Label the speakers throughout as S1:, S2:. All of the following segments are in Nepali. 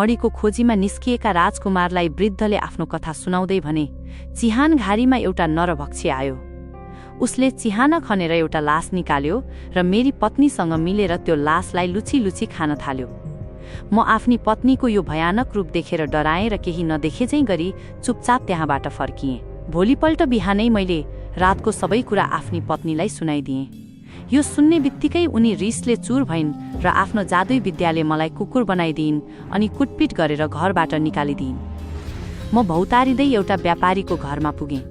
S1: मणिको खोजीमा निस्किएका राजकुमारलाई वृद्धले आफ्नो कथा सुनाउँदै भने, चिहान घारीमा एउटा नरभक्षी आयो। उसले चिहान खनेर एउटा लास निकाल्यो र मेरी पत्नीसँग मिलेर त्यो लासलाई लुची खान थाल्यो। म आफ्नी पत्नीको यो भयानक रूप देखेर डराएँ र केही नदेखेझैँ गरी चुपचाप त्यहाँबाट फर्किएँ। भोलिपल्ट बिहानै मैले रातको सबै कुरा आफ्नी पत्नीलाई सुनाइदिएँ। यो सुन्ने बित्तिकै उनी रिसले चुर भइन् र आफ्नो जादुई विद्याले मलाई कुकुर बनाइदिइन् अनि कुटपिट गरेर घरबाट निकालिदिइन्। म भौतारिँदै एउटा व्यापारीको घरमा पुगेँ।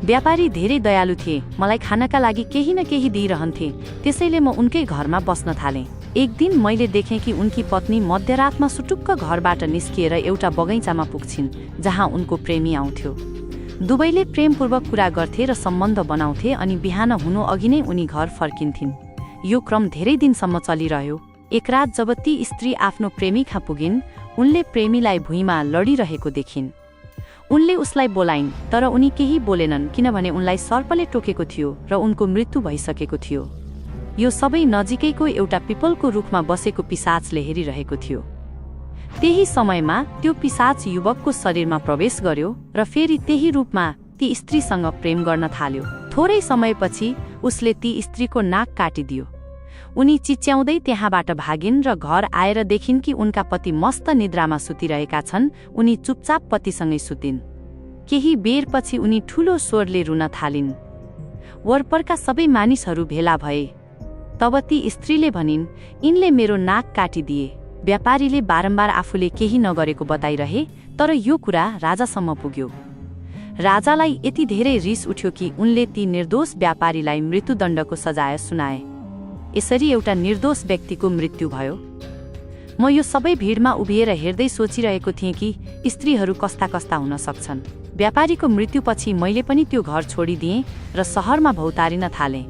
S1: व्यापारी धेरै दयालु थिए, मलाई खानका लागि केही न केही दिइरहन्थे, त्यसैले म उनकै घरमा बस्न थालेँ। एक दिन मैले देखेँ कि उनकी पत्नी मध्यरातमा सुटुक्क घरबाट निस्किएर एउटा बगैँचामा पुग्छिन् जहाँ उनको प्रेमी आउँथ्यो। दुवैले प्रेमपूर्वक कुरा गर्थे र सम्बन्ध बनाउँथे अनि बिहान हुनु अघि नै उनी घर फर्किन्थिन्। यो क्रम धेरै दिनसम्म चलिरह्यो। एक रात जब ती स्त्री आफ्नो प्रेमीकहाँ पुगिन्, उनले प्रेमीलाई भुइँमा लडिरहेको देखिन्। उनले उसलाई बोलाइन्, तर उनी केही बोलेनन् किनभने उनलाई सर्पले टोकेको थियो र उनको मृत्यु भइसकेको थियो। यो सबै नजिकैको एउटा पिपलको रुखमा बसेको पिशाचले हेरिरहेको थियो। त्यही समयमा त्यो पिशाच युवकको शरीरमा प्रवेश गर्यो र फेरि त्यही रूपमा ती स्त्रीसँग प्रेम गर्न थाल्यो। थोरै समयपछि उसले ती स्त्रीको नाक काटिदियो। उनी चिच्याउँदै त्यहाँबाट भागिन् र घर आएर देखिन् कि उनका पति मस्त निद्रामा सुतिरहेका छन्। उनी चुपचाप पतिसँगै सुतिन्। केही बेरपछि उनी ठूलो स्वरले रुन थालिन्। वरपरका सबै मानिसहरू भेला भए। तब ती स्त्रीले भनिन्, यिनले मेरो नाक काटिदिए। व्यापारीले बारम्बार आफूले केही नगरेको बताइरहे, तर यो कुरा राजासम्म पुग्यो। राजालाई यति धेरै रिस उठ्यो कि उनले ती निर्दोष व्यापारीलाई मृत्युदण्डको सजाय सुनाए। यसरी एउटा निर्दोष व्यक्तिको मृत्यु भयो। म यो सबै भिडमा उभिएर हेर्दै सोचिरहेको थिएँ कि स्त्रीहरू कस्ता कस्ता हुन सक्छन्। व्यापारीको मृत्युपछि मैले पनि त्यो घर छोडिदिएँ र सहरमा भौतारिन थालेँ।